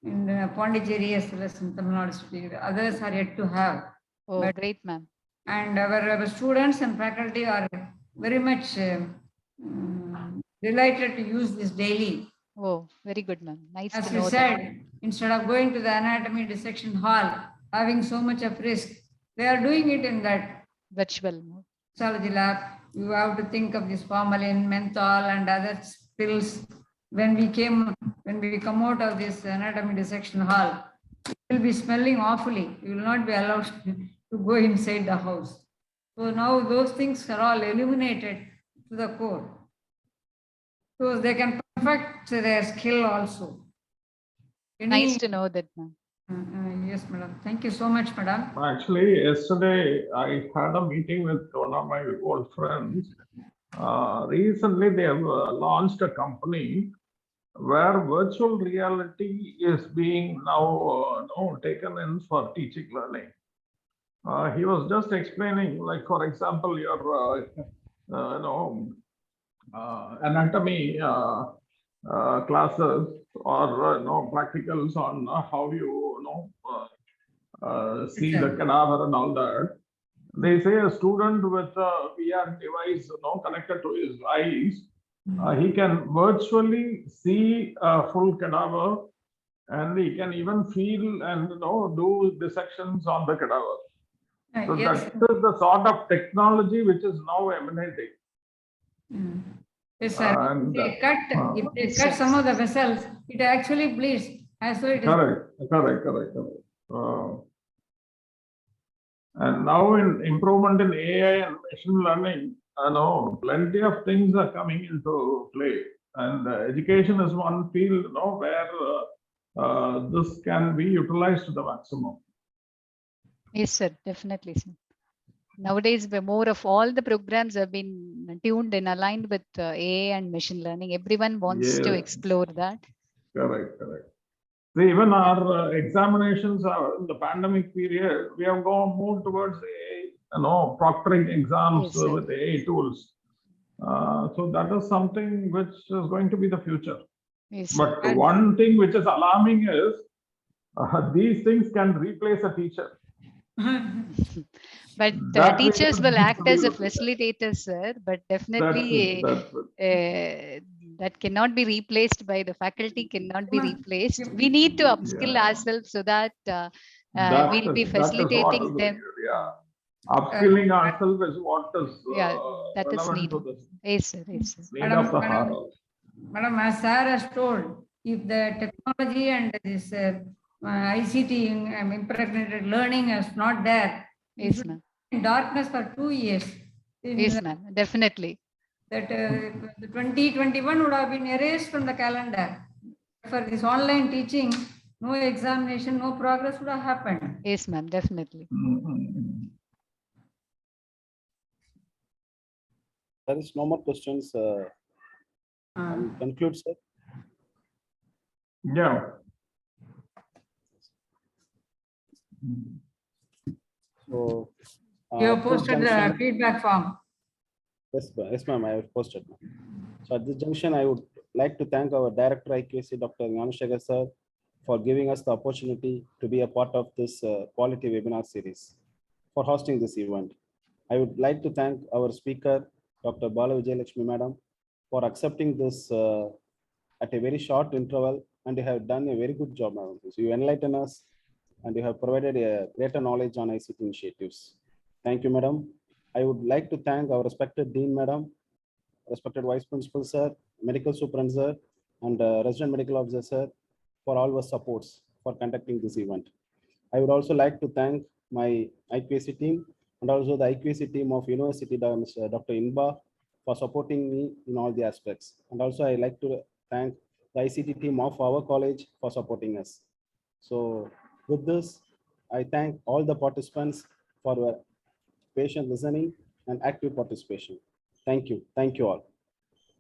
in Pondicherry as well as in Tamil Nadu City. Others are yet to have. Oh, But- great, ma'am. And our students and faculty are very much delighted to use this daily. Oh, very good, ma'am. Nice As to you know that. said, instead of going to the anatomy dissection hall, having so much of risk, they are doing it in that Virtual mode. histology lab. You have to think of this formalin, menthol, and other pills. When we come out of this anatomy dissection hall, it will be smelling awfully. You will not be allowed to go inside the house. So now those things are all illuminated to the core. So they can perfect their skill also. Nice to know that, ma'am. Yes, madam. Thank you so much, madam. Actually, yesterday I had a meeting with one of my old friends. Recently, they have launched a company where virtual reality is being now taken in for teaching learning. He was just explaining, like for example, your anatomy classes or practicals on how you see the cadaver and all that. They say a student with a VR device connected to his eyes, he can virtually see a full cadaver, and he can even feel and do dissections on the cadaver. So Yes. that is the sort of technology which is now emanating. Yes, sir. And, If they cut some of the vessels, it actually bleeds. As well, it is. Correct. And now in improvement in AI and machine learning, plenty of things are coming into play. And education is one field where this can be utilized to the maximum. Yes, sir. Definitely, sir. Nowadays, more of all the programs have been tuned and aligned with AI and machine learning. Everyone wants to Yes. explore that. Correct. See, even our examinations are in the pandemic period, we have moved towards proctoring exams Yes, sir. with AI tools. So that is something which is going to be the future. Yes, sir. But one thing which is alarming is these things can replace a teacher. But That teachers we will need act to be as a looking at. facilitator, sir. But definitely that cannot be replaced by the faculty, cannot be replaced. We need to upskill ourselves so that we'll be facilitating them. Upskilling ourselves is what is that is relevant to needed. this Yes, sir. Yes, sir. need of the hour. Madam, as sir has told, if the technology and this ICT impregnated learning is not there, Yes, ma'am. in darkness for 2 years. Yes, ma'am. Definitely. that the 2021 would have been erased from the calendar. For this online teaching, no examination, no progress would have happened. Yes, ma'am, definitely. There is no more questions. Conclude, sir. Yeah. So, You have at this posted the junction- feedback form. Yes, ma'am, I have posted. So at this junction, I would like to thank our Director IQAC, Dr. Gnanashekhar sir, for giving us the opportunity to be a part of this quality webinar series for hosting this event. I would like to thank our speaker, Dr. Bala Vijayalakshmi madam, for accepting this at a very short interval, and you have done a very good job, madam. So you enlighten us and you have provided a greater knowledge on ICT initiatives. Thank you, madam. I would like to thank our respected Dean, madam, respected Vice Principal, sir, Medical Superintendent, sir, and Resident Medical Officer, sir, for all your supports for conducting this event. I would also like to thank my IQAC team and also the IQAC team of University, Dr. Inba, for supporting me in all the aspects. And also I like to thank the ICT team of our college for supporting us. So with this, I thank all the participants for your patient listening and active participation. Thank you. Thank you all.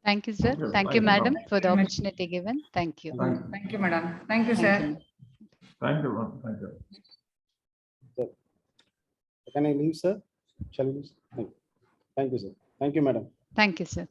Thank you, sir. Okay, Thank you, thank you, madam, ma'am. for the Very much. opportunity given. Thank you. Thank you. Thank you, madam. Thank you, Thank sir. you, ma'am. Thank you, ma'am. Thank you. Can I leave, sir? Shall we leave? Thank you, sir. Thank you, madam. Thank you, sir.